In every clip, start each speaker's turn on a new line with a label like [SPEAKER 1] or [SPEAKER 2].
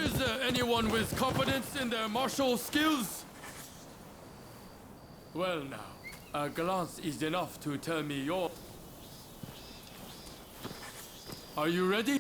[SPEAKER 1] Is there anyone with confidence in their martial skills? Well now, a glance is enough to tell me your... Are you ready?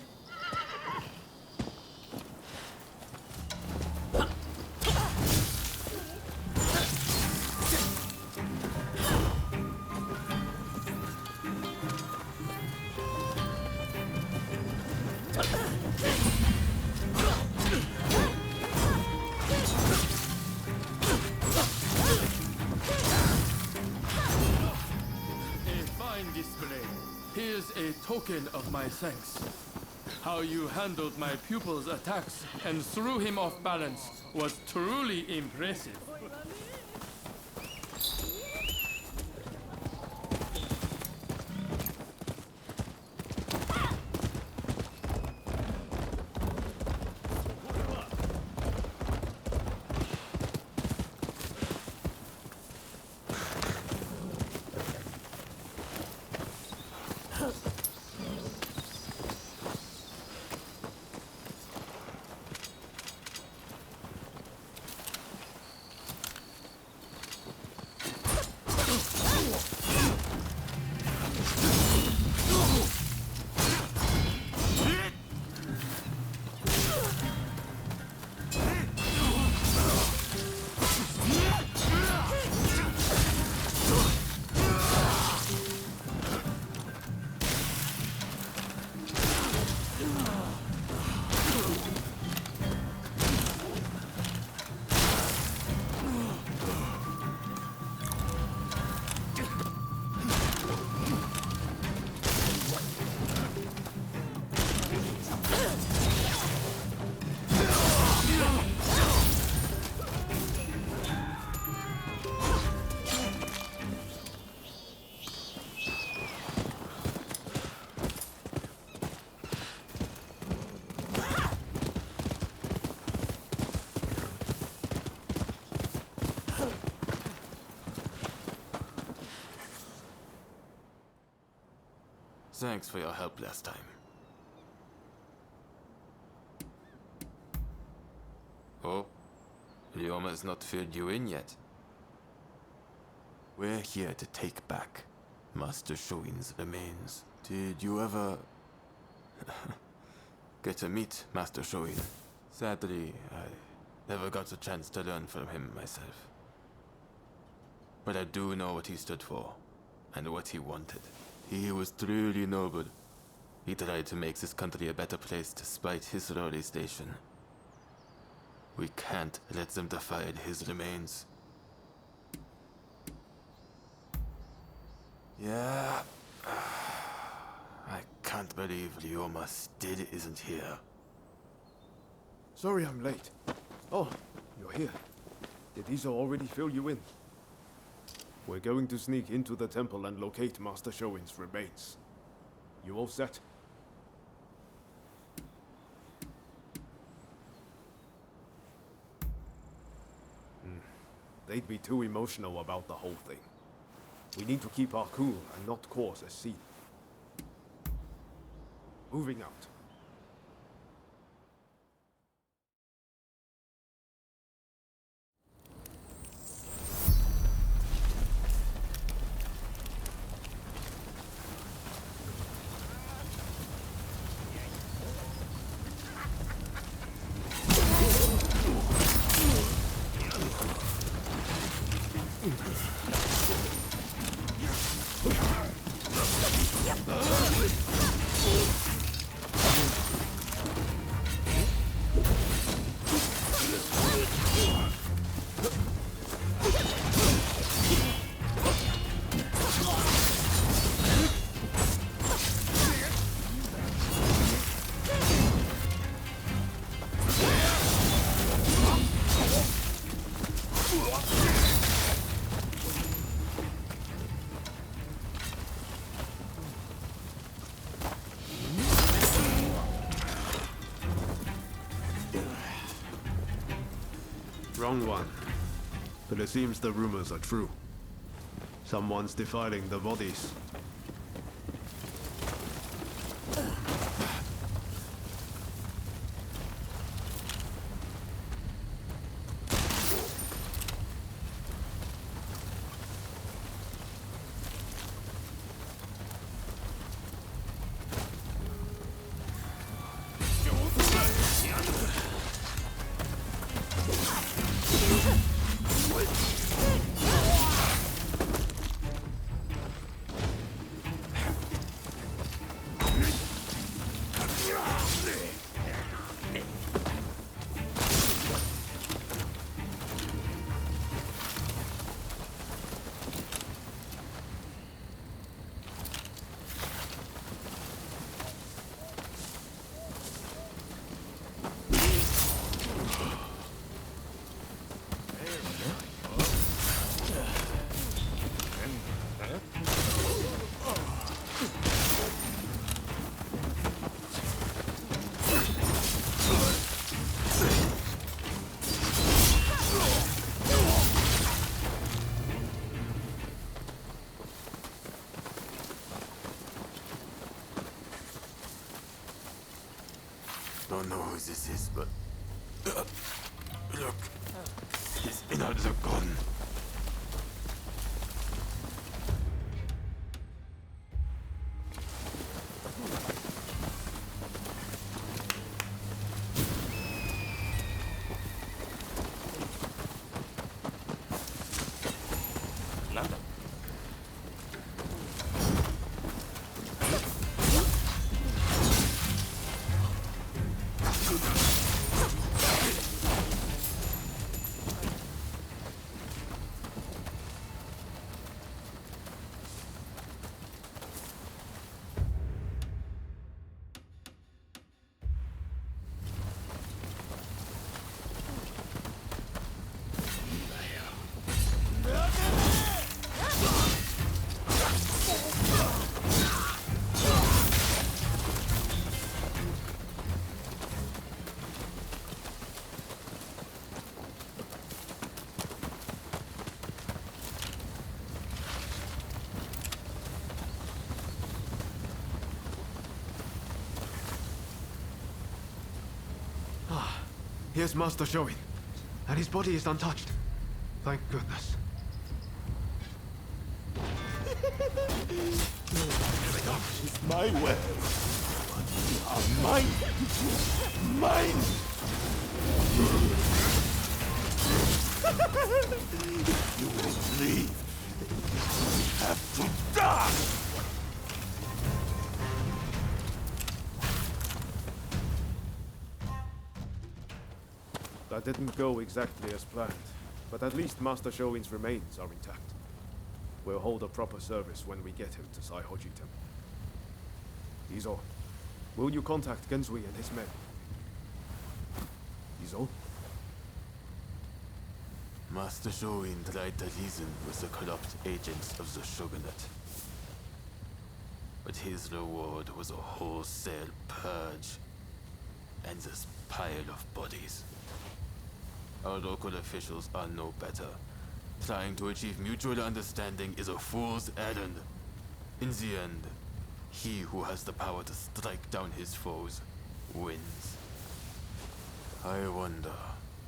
[SPEAKER 1] Here's a token of my thanks. How you handled my pupil's attacks and threw him off balance was truly impressive.
[SPEAKER 2] Thanks for your help last time. Oh, Ryoma has not filled you in yet. We're here to take back Master Shoin's remains. Did you ever get to meet Master Shoin? Sadly, I never got a chance to learn from him myself. But I do know what he stood for, and what he wanted. He was truly noble. He tried to make this country a better place despite his lowly station. We can't let them defile his remains. Yeah... I can't believe Ryoma still isn't here.
[SPEAKER 3] Sorry I'm late. Oh, you're here. Did Isa already fill you in? We're going to sneak into the temple and locate Master Shoin's remains. You all set? They'd be too emotional about the whole thing. We need to keep our cool and not cause a scene. Moving out. Wrong one. But it seems the rumors are true. Someone's defiling the bodies.
[SPEAKER 2] know who this is, but... look, he's in another gun.
[SPEAKER 3] Here's Master Shoin, and his body is untouched. Thank goodness.
[SPEAKER 4] It's my wares. Are mine. Mine. If you won't leave, you have to die.
[SPEAKER 3] That didn't go exactly as planned, but at least Master Shoin's remains are intact. We'll hold a proper service when we get him to Saihoji Temple. Izo, will you contact Genzui and his men? Izo?
[SPEAKER 2] Master Shoin tried to reason with the corrupt agents of the Shogunate. But his reward was a wholesale purge and this pile of bodies. Our local officials are no better. Trying to achieve mutual understanding is a fool's errand. In the end, he who has the power to strike down his foes wins. I wonder,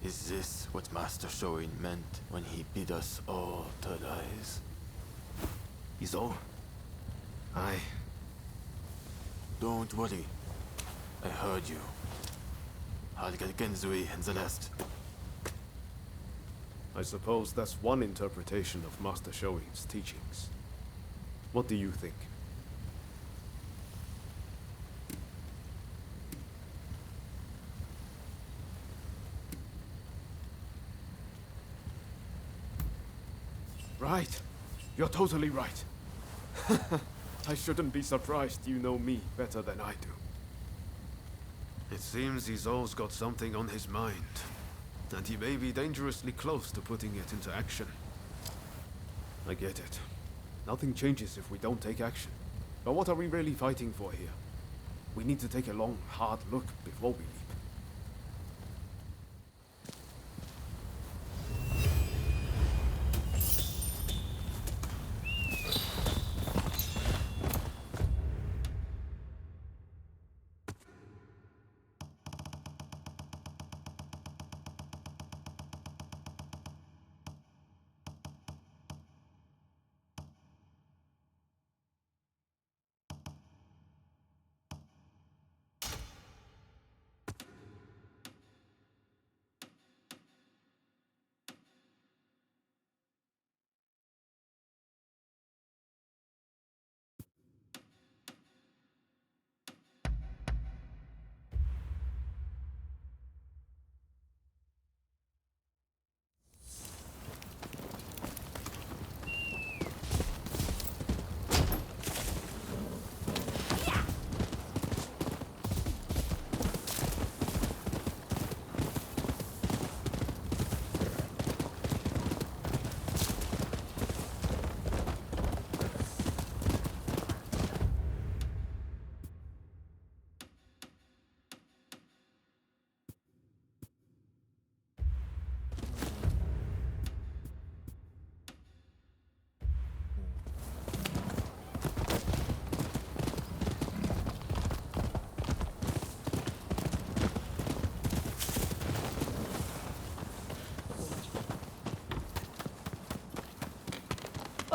[SPEAKER 2] is this what Master Shoin meant when he bid us all to rise?
[SPEAKER 3] Izo?
[SPEAKER 2] Don't worry. I heard you. I'll get Genzui and the rest.
[SPEAKER 3] I suppose that's one interpretation of Master Shoin's teachings. What do you think? Right. You're totally right. I shouldn't be surprised you know me better than I do. It seems Izo's got something on his mind. And he may be dangerously close to putting it into action. I get it. Nothing changes if we don't take action. But what are we really fighting for here? We need to take a long, hard look before we leap.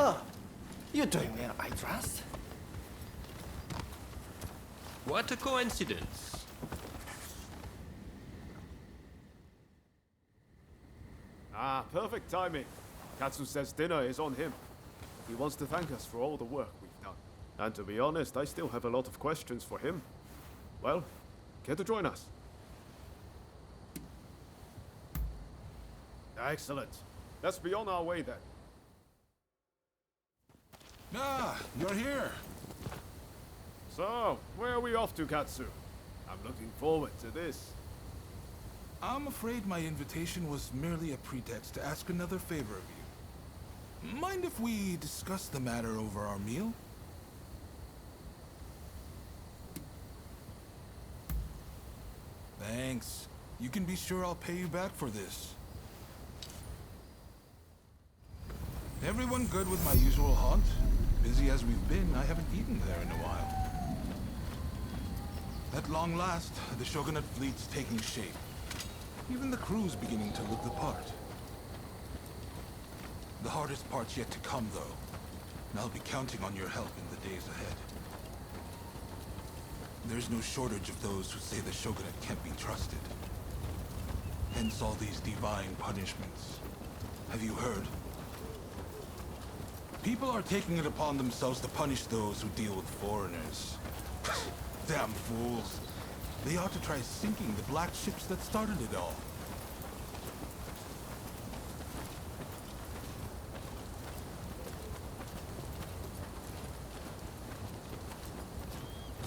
[SPEAKER 5] Oh, you're doing well, I trust.
[SPEAKER 6] What a coincidence.
[SPEAKER 3] Ah, perfect timing. Katsu says dinner is on him. He wants to thank us for all the work we've done. And to be honest, I still have a lot of questions for him. Well, care to join us? Excellent. Let's be on our way then.
[SPEAKER 7] Ah, you're here.
[SPEAKER 3] So, where are we off to, Katsu? I'm looking forward to this.
[SPEAKER 7] I'm afraid my invitation was merely a pretext to ask another favor of you. Mind if we discuss the matter over our meal? Thanks. You can be sure I'll pay you back for this. Everyone good with my usual haunt? Busy as we've been, I haven't eaten there in a while. At long last, the Shogunate fleet's taking shape. Even the crew's beginning to look the part. The hardest part's yet to come, though. And I'll be counting on your help in the days ahead. There's no shortage of those who say the Shogunate can't be trusted. Hence all these divine punishments. Have you heard? People are taking it upon themselves to punish those who deal with foreigners. Damn fools. They ought to try sinking the black ships that started it all.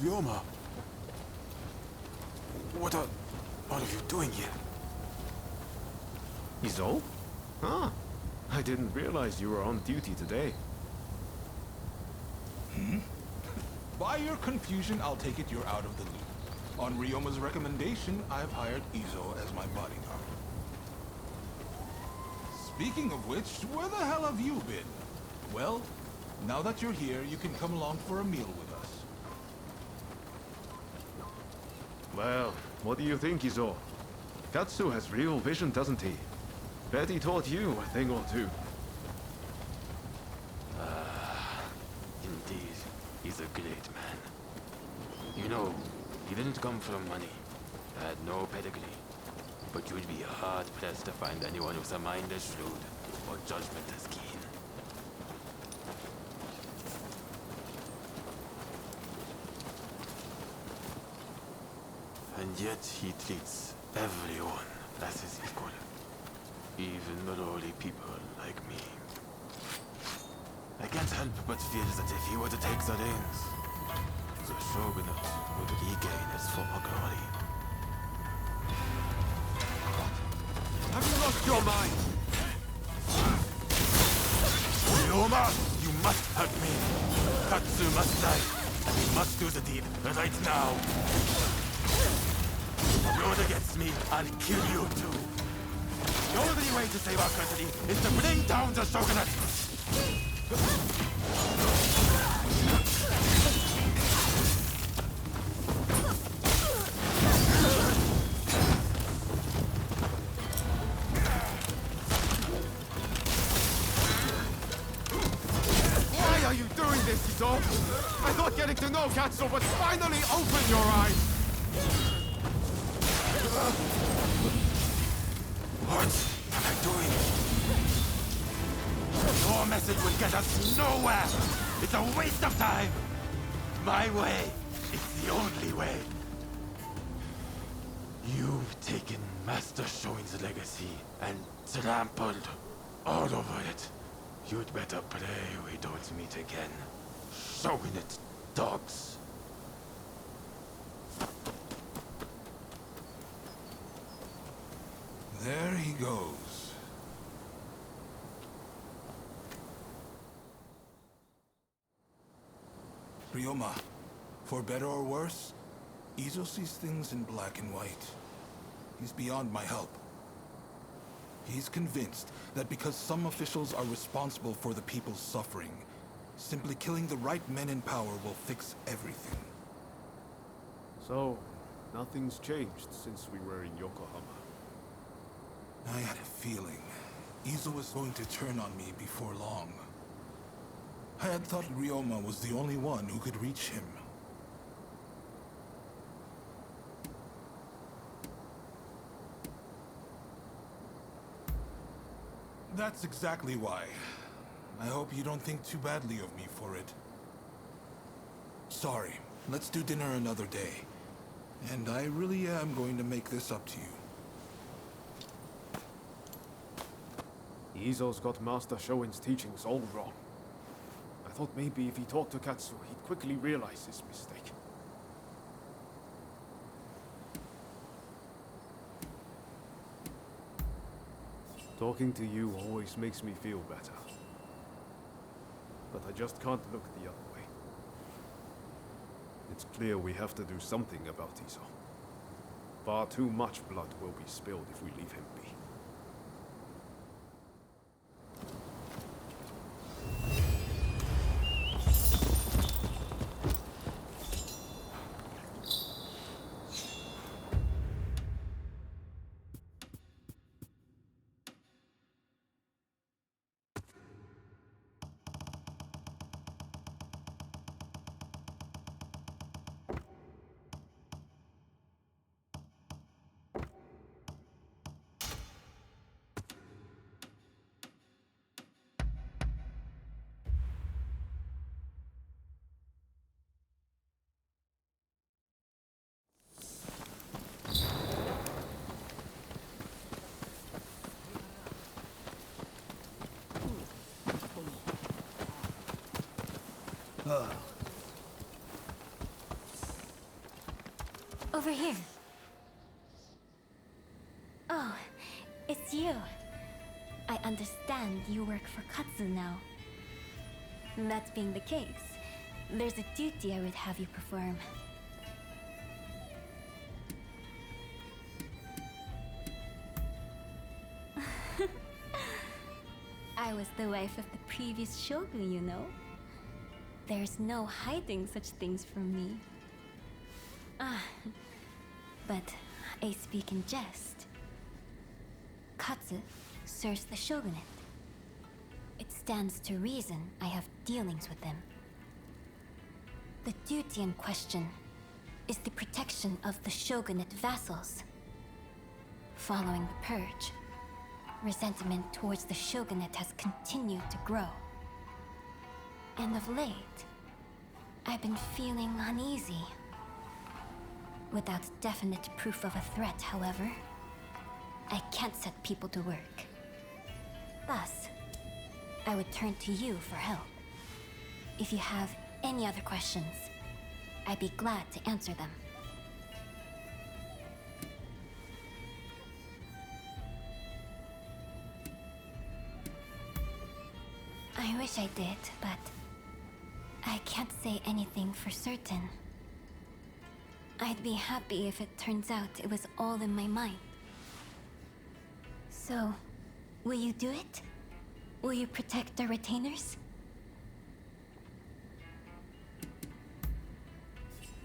[SPEAKER 2] Ryoma! What are you doing here?
[SPEAKER 3] Izo? Ah, I didn't realize you were on duty today.
[SPEAKER 7] By your confusion, I'll take it you're out of the loop. On Ryoma's recommendation, I've hired Izo as my bodyguard. Speaking of which, where the hell have you been? Well, now that you're here, you can come along for a meal with us.
[SPEAKER 3] Well, what do you think, Izo? Katsu has real vision, doesn't he? Bet he taught you a thing or two.
[SPEAKER 2] Indeed, he's a great man. You know, he didn't come from money, had no pedigree, but you'd be hard-pressed to find anyone with a mind as shrewd or judgment as keen. And yet he treats everyone as his equal, even the lowly people like me. I can't help but feel that if he were to take the reins, the Shogunate would regain its former glory.
[SPEAKER 3] Have you lost your mind?
[SPEAKER 2] Ryoma, you must help me. Katsu must die, and we must do the deed right now. If you're against me, I'll kill you too. The only way to save our country is to bring down the Shogunate.
[SPEAKER 3] Why are you doing this, Izo? I thought getting to know Katsu would finally open your eyes!
[SPEAKER 2] What am I doing? Your message will get us nowhere! It's a waste of time! My way is the only way. You've taken Master Shoin's legacy and trampled all over it. You'd better pray we don't meet again. Shogunate dogs.
[SPEAKER 7] There he goes. Ryoma, for better or worse, Izo sees things in black and white. He's beyond my help. He's convinced that because some officials are responsible for the people's suffering, simply killing the right men in power will fix everything.
[SPEAKER 3] So, nothing's changed since we were in Yokohama.
[SPEAKER 7] I had a feeling Izo was going to turn on me before long. I had thought Ryoma was the only one who could reach him. That's exactly why. I hope you don't think too badly of me for it. Sorry, let's do dinner another day. And I really am going to make this up to you.
[SPEAKER 3] Izo's got Master Shoin's teachings all wrong. I thought maybe if he talked to Katsu, he'd quickly realize his mistake. Talking to you always makes me feel better. But I just can't look the other way. It's clear we have to do something about Izo. Far too much blood will be spilled if we leave him be.
[SPEAKER 8] Over here. Oh, it's you. I understand you work for Katsu now. That being the case, there's a duty I would have you perform. I was the wife of the previous shogun, you know. There's no hiding such things from me. But I speak in jest. Katsu serves the shogunate. It stands to reason I have dealings with them. The duty in question is the protection of the shogunate vassals. Following the purge, resentment towards the shogunate has continued to grow. And of late, I've been feeling uneasy. Without definite proof of a threat, however, I can't set people to work. Thus, I would turn to you for help. If you have any other questions, I'd be glad to answer them. I wish I did, but I can't say anything for certain. I'd be happy if it turns out it was all in my mind. So, will you do it? Will you protect our retainers?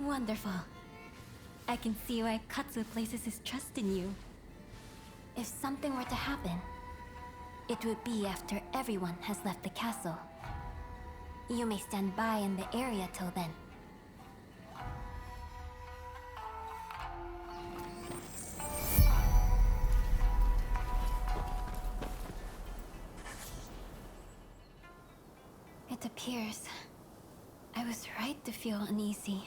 [SPEAKER 8] Wonderful. I can see why Katsu places his trust in you. If something were to happen, it would be after everyone has left the castle. You may stand by in the area till then. It appears I was right to feel uneasy.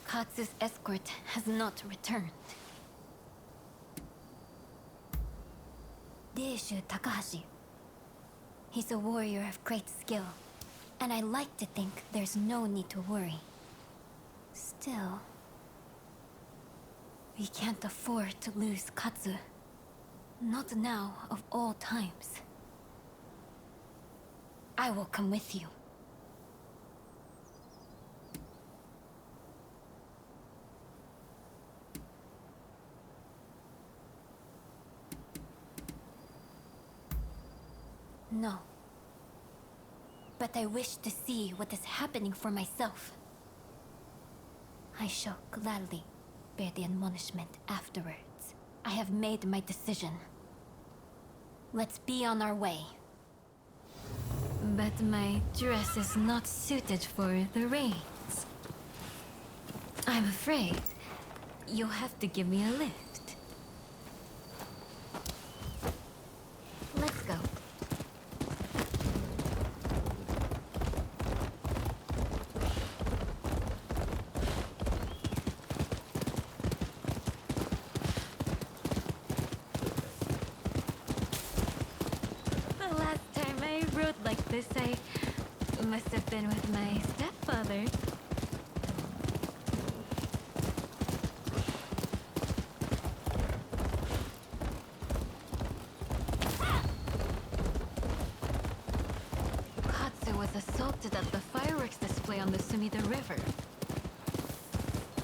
[SPEAKER 8] Katsu's escort has not returned. Deishu Takahashi. He's a warrior of great skill, and I like to think there's no need to worry. Still, we can't afford to lose Katsu. Not now, of all times. I will come with you. No. But I wish to see what is happening for myself. I shall gladly bear the admonishment afterwards. I have made my decision. Let's be on our way. But my dress is not suited for the rains. I'm afraid you'll have to give me a lift. Let's go. The last time I rode like this, I must have been with my stepfather. Katsu was assaulted at the fireworks display on the Sumida River.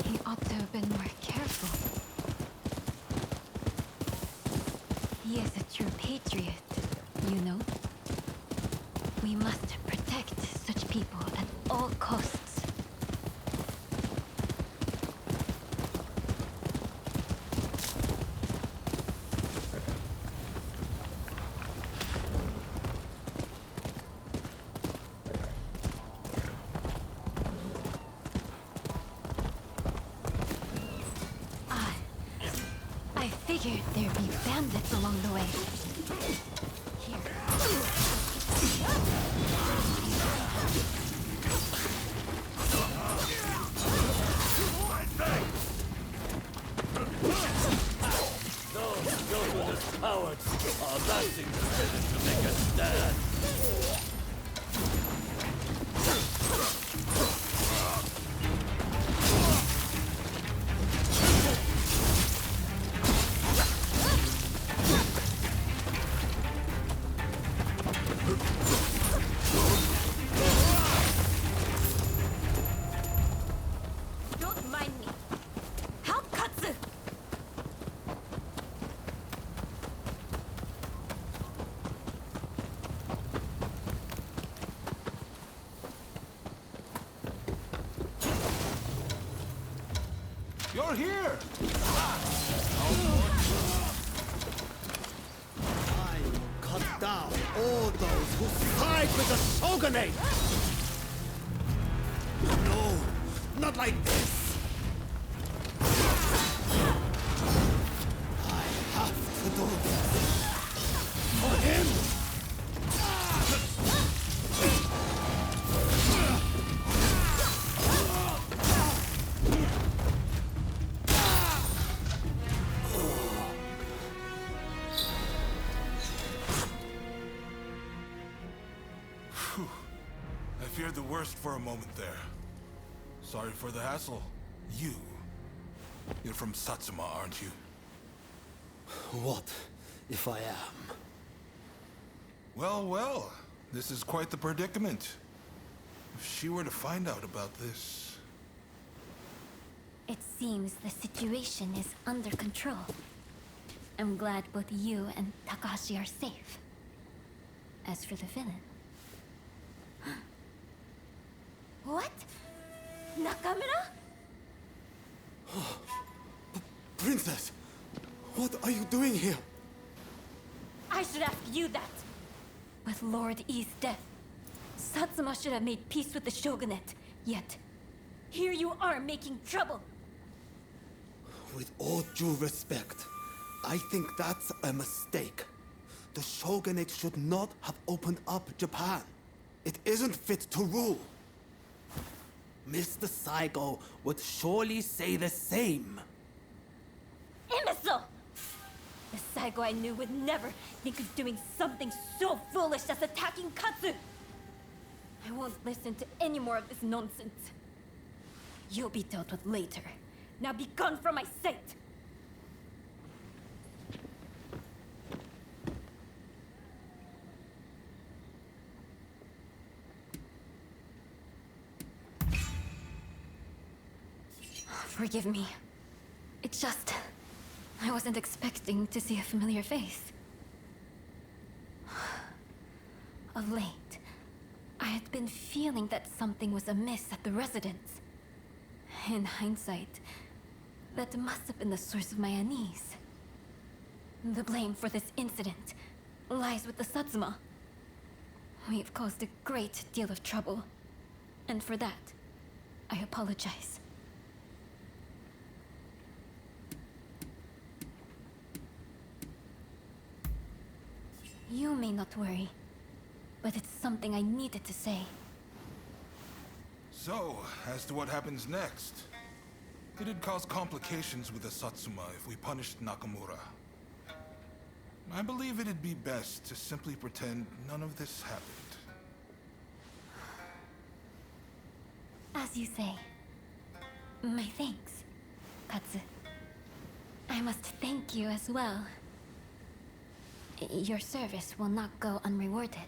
[SPEAKER 8] He ought to have been more careful. He is a true patriot, you know. We must protect such people at all costs. I figured there'd be bandits along the way.
[SPEAKER 4] Cowards are amassing together to make a stand.
[SPEAKER 8] Don't mind me. Help Katsu!
[SPEAKER 7] You're here!
[SPEAKER 5] I will cut down all those who side with the shogunate! No, not like this! I have to do this for him!
[SPEAKER 7] I feared the worst for a moment there. Sorry for the hassle. You're from Satsuma, aren't you?
[SPEAKER 5] What if I am?
[SPEAKER 7] Well, well. This is quite the predicament. If she were to find out about this...
[SPEAKER 8] It seems the situation is under control. I'm glad both you and Takahashi are safe. As for the villain... What? Nakamura?
[SPEAKER 5] Princess, what are you doing here?
[SPEAKER 8] I should ask you that. With Lord E's death, Satsuma should have made peace with the shogunate. Yet, here you are making trouble.
[SPEAKER 5] With all due respect, I think that's a mistake. The shogunate should not have opened up Japan. It isn't fit to rule. Mr. Saigo would surely say the same.
[SPEAKER 8] Imbecile! The Saigo I knew would never think of doing something so foolish as attacking Katsu! I won't listen to any more of this nonsense. You'll be dealt with later. Now be gone from my sight! Forgive me. It's just... I wasn't expecting to see a familiar face. Of late, I had been feeling that something was amiss at the residence. In hindsight, that must have been the source of my unease. The blame for this incident lies with the Satsuma. We've caused a great deal of trouble. And for that, I apologize. You may not worry, but it's something I needed to say.
[SPEAKER 7] So, as to what happens next. It'd cause complications with the Satsuma if we punished Nakamura. I believe it'd be best to simply pretend none of this happened.
[SPEAKER 8] As you say. My thanks, Katsu. I must thank you as well. Your service will not go unrewarded.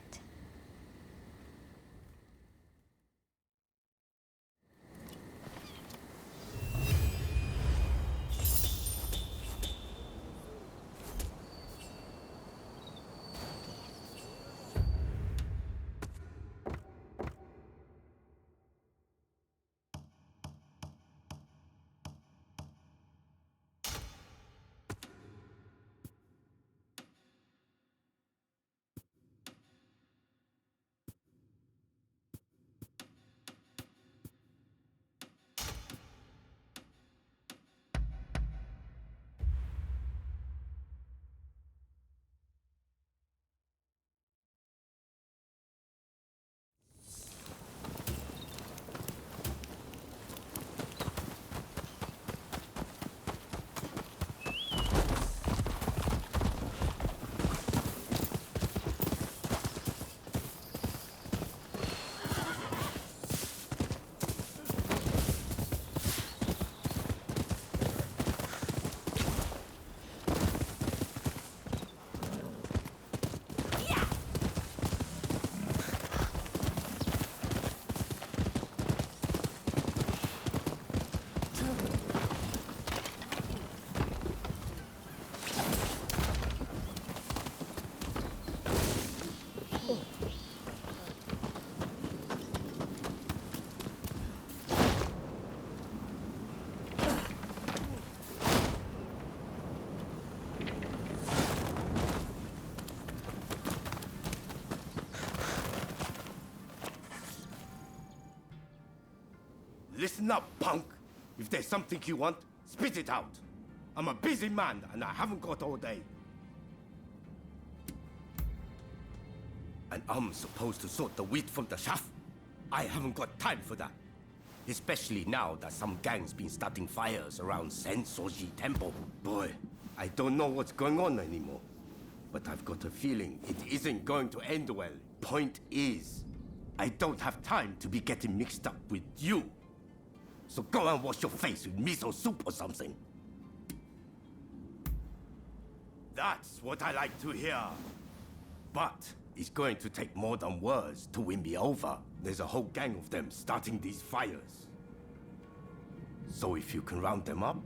[SPEAKER 9] Listen up, punk. If there's something you want, spit it out. I'm a busy man, and I haven't got all day. And I'm supposed to sort the wheat from the chaff? I haven't got time for that. Especially now that some gang's been starting fires around Sensoji Temple. Boy, I don't know what's going on anymore. But I've got a feeling it isn't going to end well. Point is, I don't have time to be getting mixed up with you. So go and wash your face with miso soup or something. That's what I like to hear. But it's going to take more than words to win me over. There's a whole gang of them starting these fires. So if you can round them up,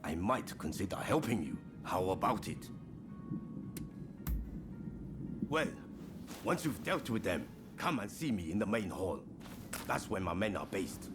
[SPEAKER 9] I might consider helping you. How about it? Well, once you've dealt with them, come and see me in the main hall. That's where my men are based.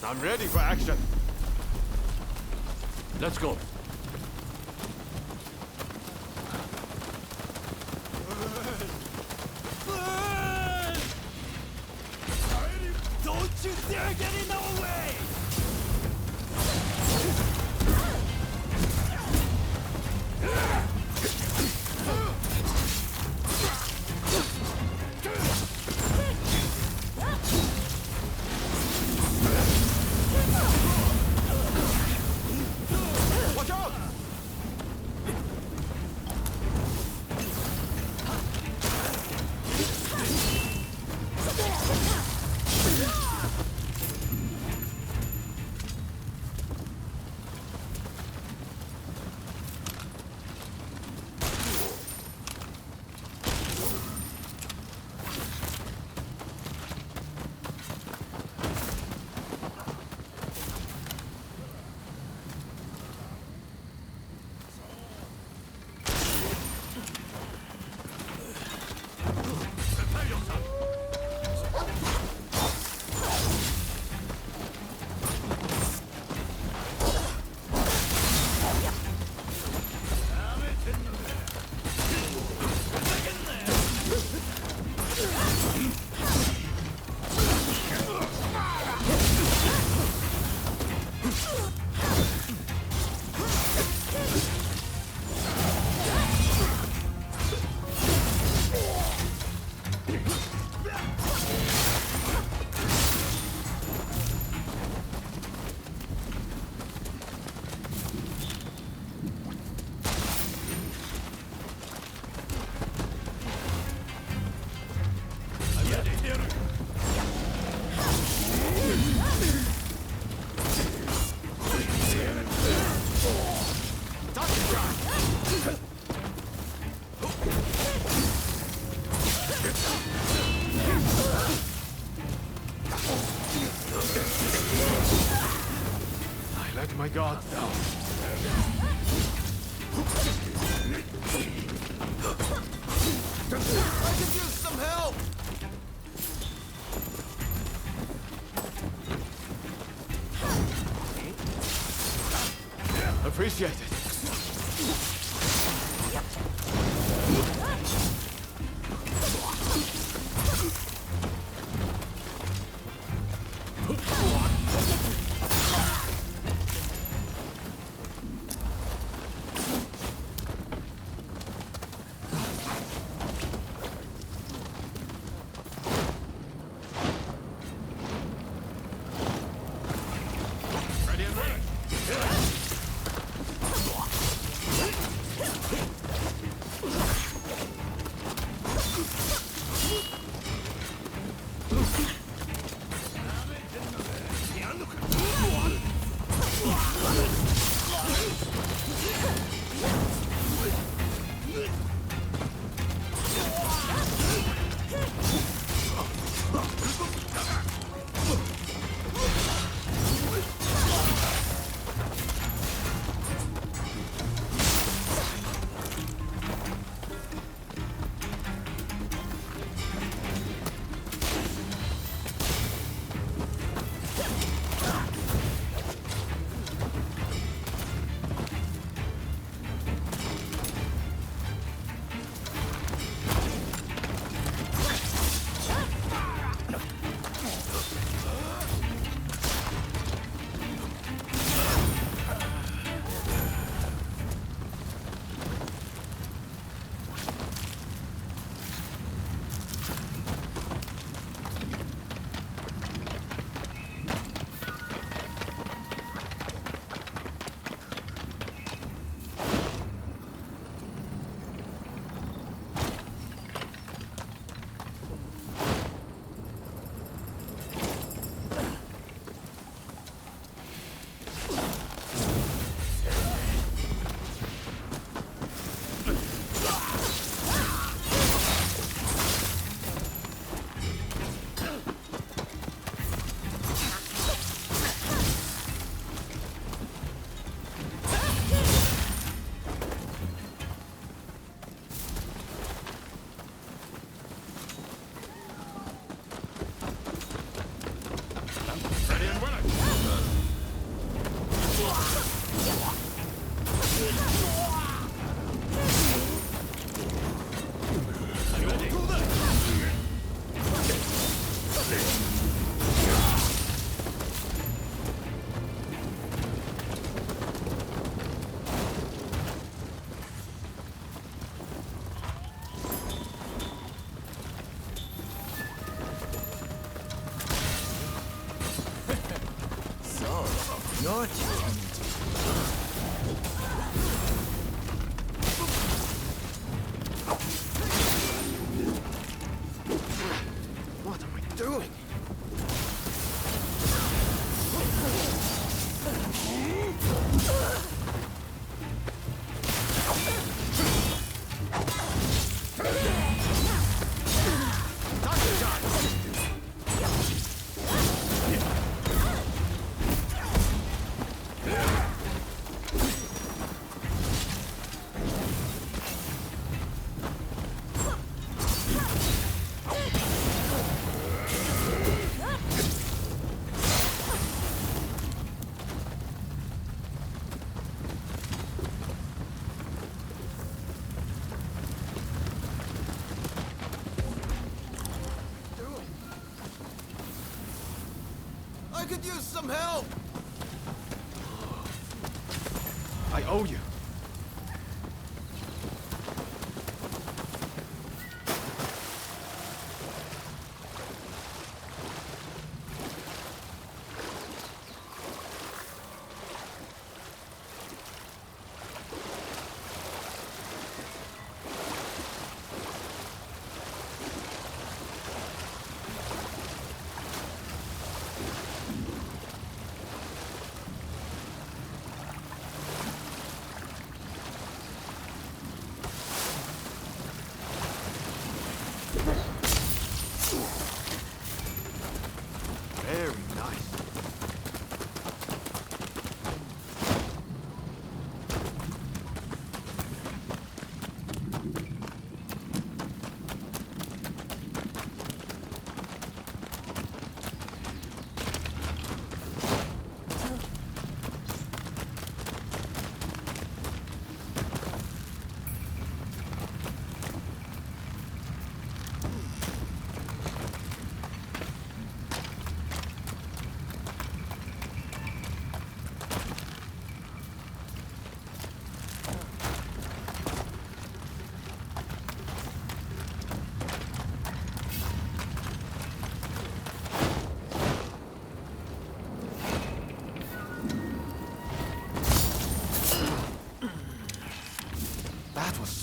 [SPEAKER 3] I'm ready for action.
[SPEAKER 1] Let's go.
[SPEAKER 9] Don't you dare get in our way! Watch out!
[SPEAKER 3] Let my guard down.
[SPEAKER 5] I could use some help!
[SPEAKER 3] Appreciate it.
[SPEAKER 10] You're talented.
[SPEAKER 3] What am I doing?
[SPEAKER 5] I could use some help!
[SPEAKER 3] I owe you.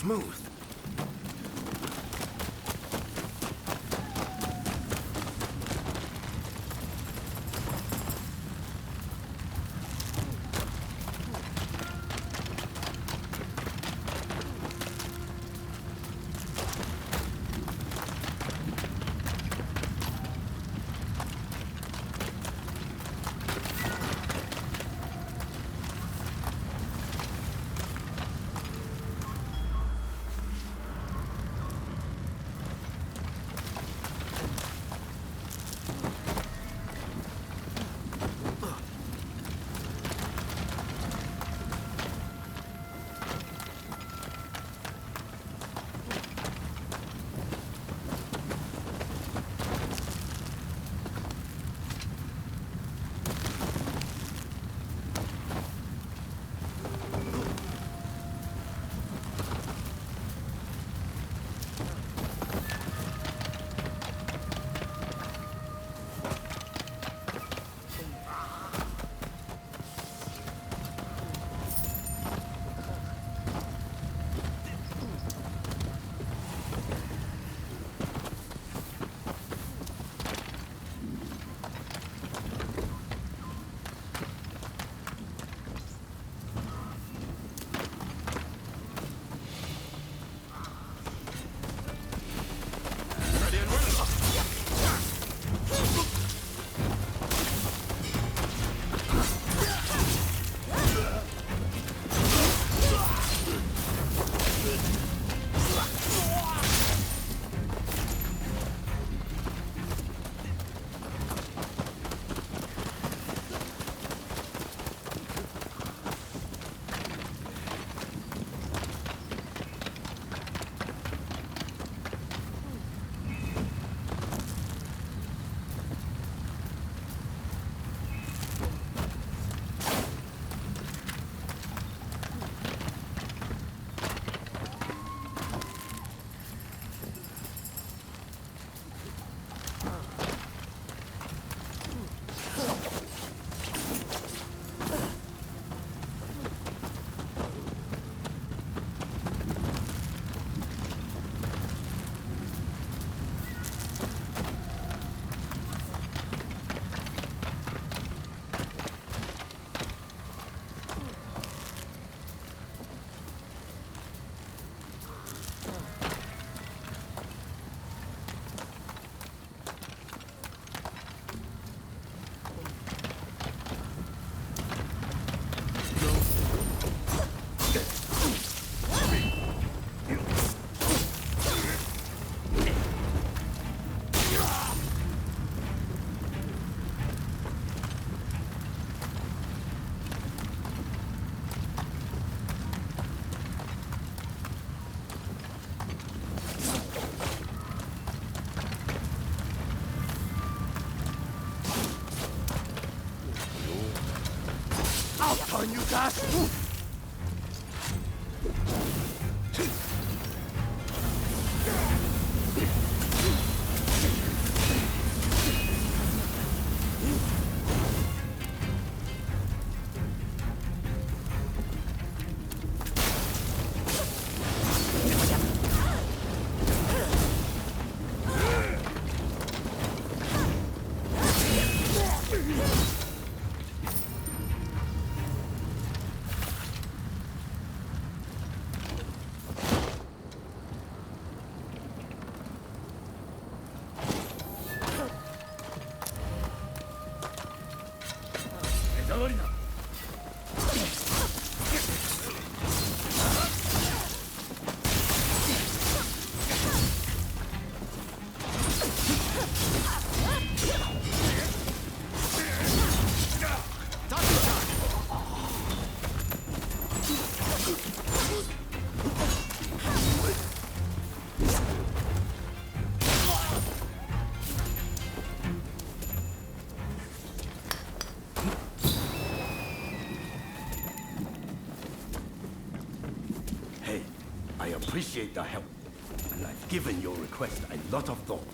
[SPEAKER 9] smooth.
[SPEAKER 4] On you guys!
[SPEAKER 9] I appreciate the help, and I've given your request a lot of thought.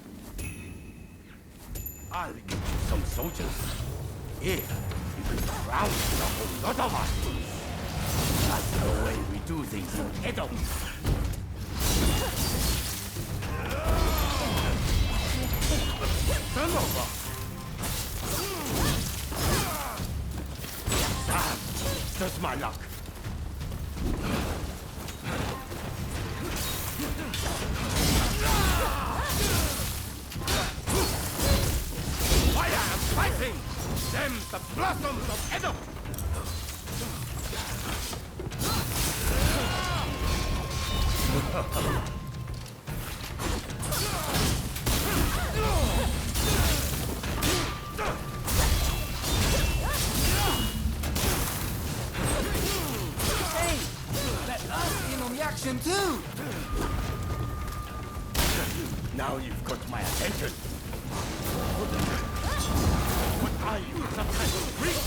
[SPEAKER 9] I'll get you some soldiers. If you can round a whole lot of us. That's the way we do things in Edo. That's my luck. I am fighting them, the blossoms of Edo.
[SPEAKER 10] Action too!
[SPEAKER 9] Now you've got my attention. What are you, some kind of freak?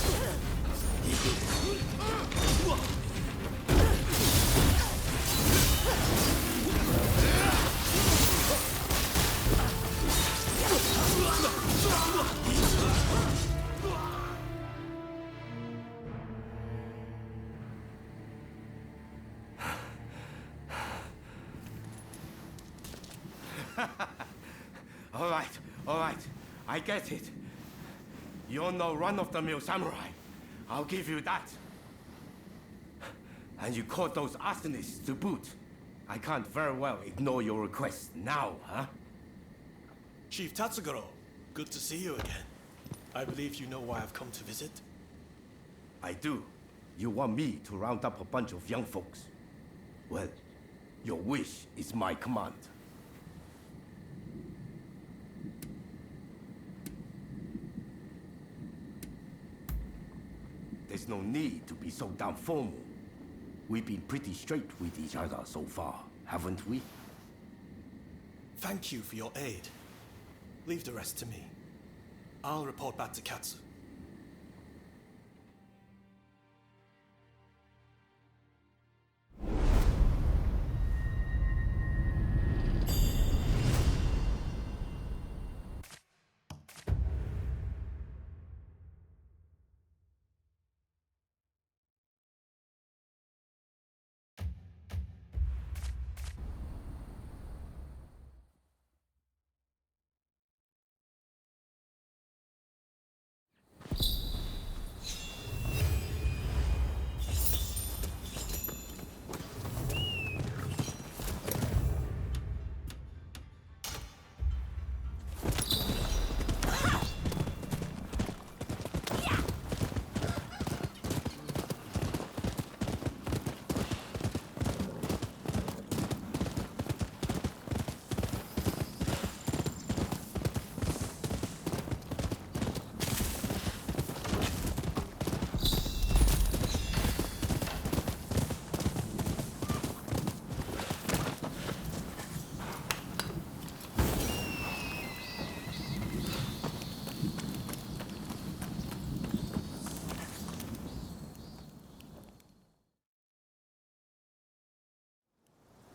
[SPEAKER 9] All right. I get it. You're no run-of-the-mill samurai. I'll give you that. And you caught those arsonists to boot. I can't very well ignore your request now, huh?
[SPEAKER 11] Chief Tatsugoro, good to see you again. I believe you know why I've come to visit.
[SPEAKER 9] I do. You want me to round up a bunch of young folks. Well, your wish is my command. There's no need to be so damn formal. We've been pretty straight with each other so far, haven't we?
[SPEAKER 11] Thank you for your aid. Leave the rest to me. I'll report back to Katsu.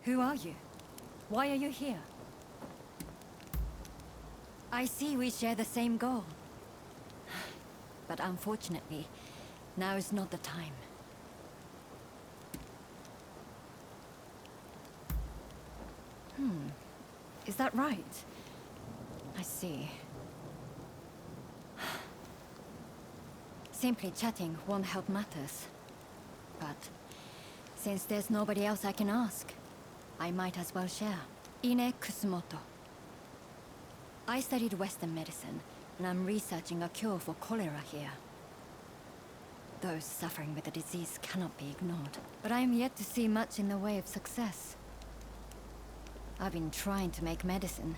[SPEAKER 12] Who are you? Why are you here? I see we share the same goal. But unfortunately, now is not the time. Is that right? I see. Simply chatting won't help matters. But since there's nobody else I can ask, I might as well share. Ine Kusumoto. I studied Western medicine, and I'm researching a cure for cholera here. Those suffering with the disease cannot be ignored, but I am yet to see much in the way of success. I've been trying to make medicine,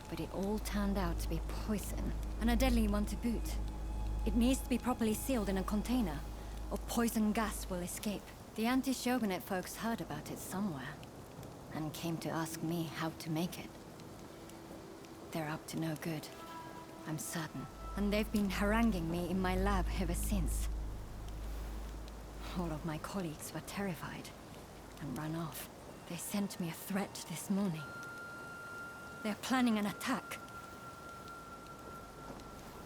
[SPEAKER 12] but it all turned out to be poison, and a deadly one to boot. It needs to be properly sealed in a container, or poison gas will escape. The anti-shogunate folks heard about it somewhere, and came to ask me how to make it. They're up to no good, I'm certain. And they've been haranguing me in my lab ever since. All of my colleagues were terrified, and ran off. They sent me a threat this morning. They're planning an attack.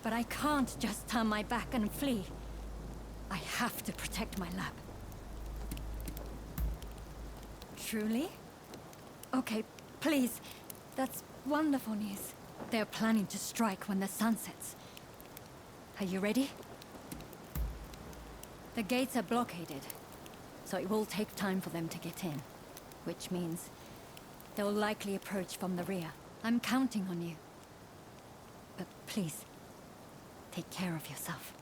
[SPEAKER 12] But I can't just turn my back and flee. I have to protect my lab. Truly? Okay, please. That's wonderful news. They're planning to strike when the sun sets. Are you ready? The gates are blockaded, so it will take time for them to get in. Which means they'll likely approach from the rear. I'm counting on you. But please, take care of yourself.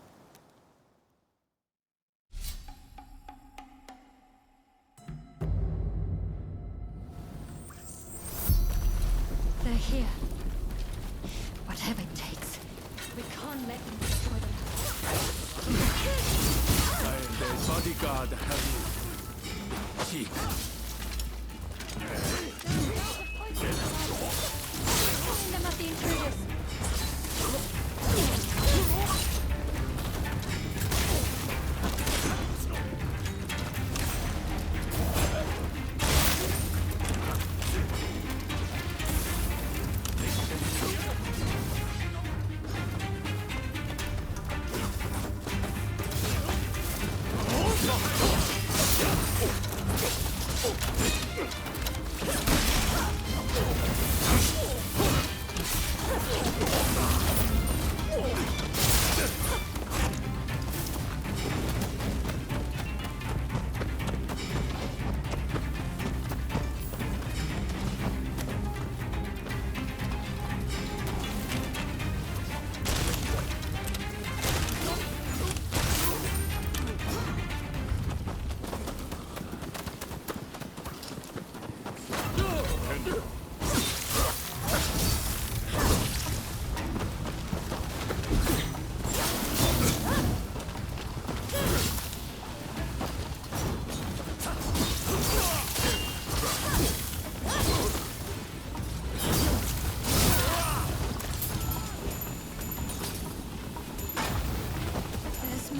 [SPEAKER 12] They're here. Whatever it takes. We can't let them destroy the
[SPEAKER 1] And their bodyguard have you. Cheek.
[SPEAKER 12] Find them at the intruders.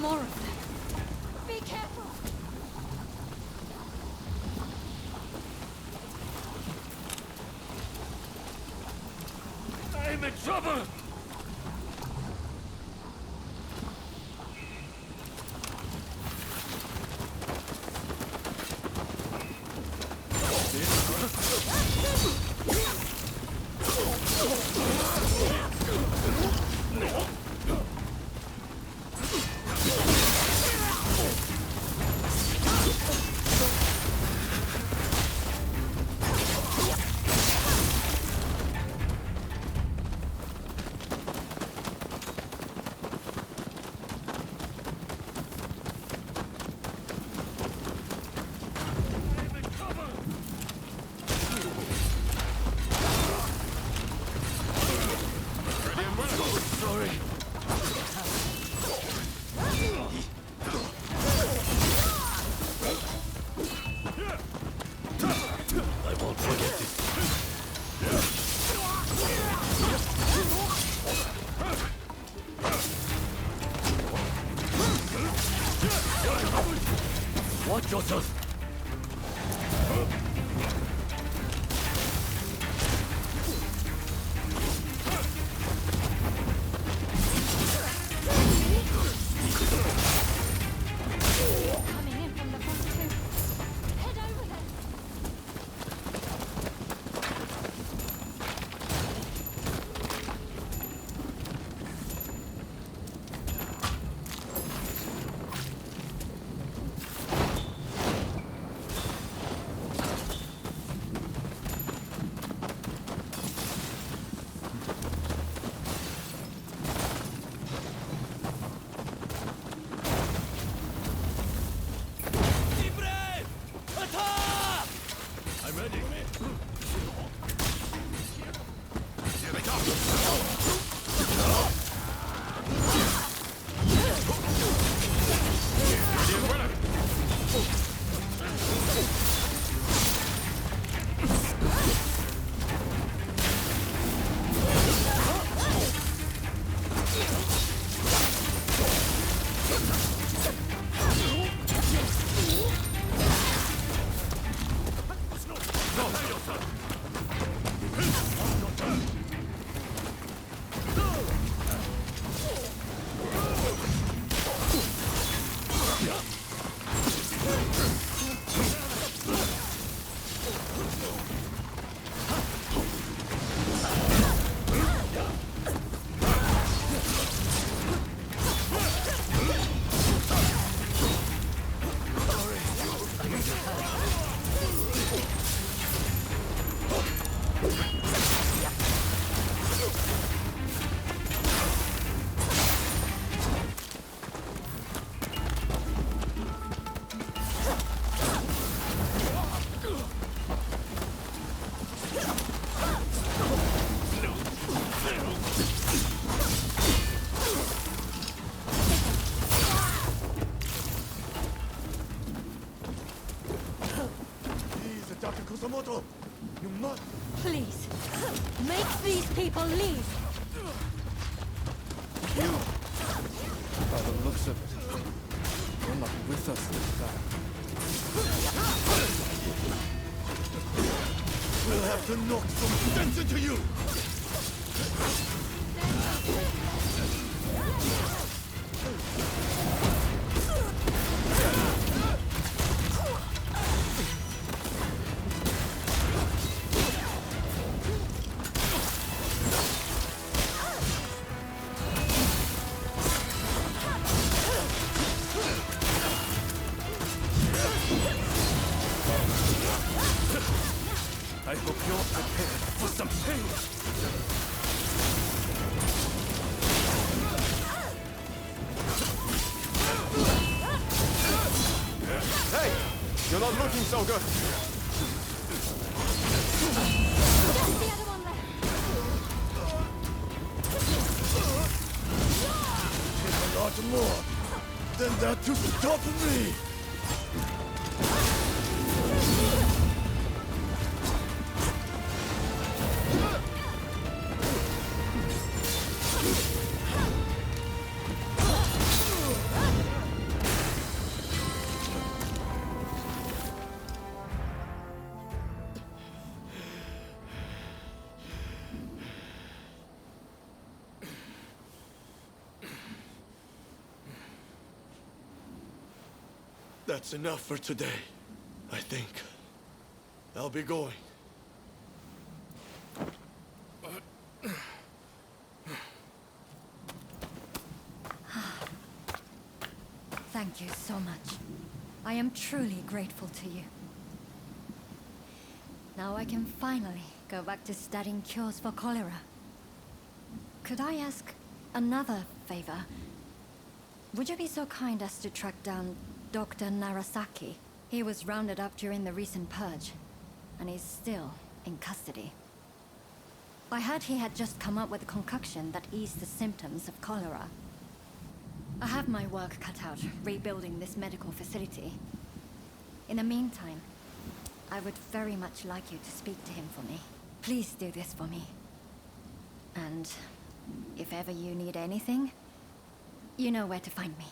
[SPEAKER 12] More of them. Be careful!
[SPEAKER 1] I'm in trouble!
[SPEAKER 9] Watch yourself!
[SPEAKER 12] Coming in from the front too. Head over there.
[SPEAKER 4] Kusamoto! You must...
[SPEAKER 12] Please, make these people leave!
[SPEAKER 1] By the looks of it, you're not with us this time.
[SPEAKER 4] We'll have to knock some sense into you!
[SPEAKER 1] I hope you're prepared for some pain.
[SPEAKER 3] Hey! You're not looking so good!
[SPEAKER 12] That's the other one left!
[SPEAKER 4] There's a lot more than that to stop me! That's enough for today, I think. I'll be going.
[SPEAKER 12] Thank you so much. I am truly grateful to you. Now I can finally go back to studying cures for cholera. Could I ask another favor? Would you be so kind as to track down Dr. Narasaki? He was rounded up during the recent purge, and he's still in custody. I heard he had just come up with a concoction that eased the symptoms of cholera. I have my work cut out rebuilding this medical facility. In the meantime, I would very much like you to speak to him for me. Please do this for me. And if ever you need anything, you know where to find me.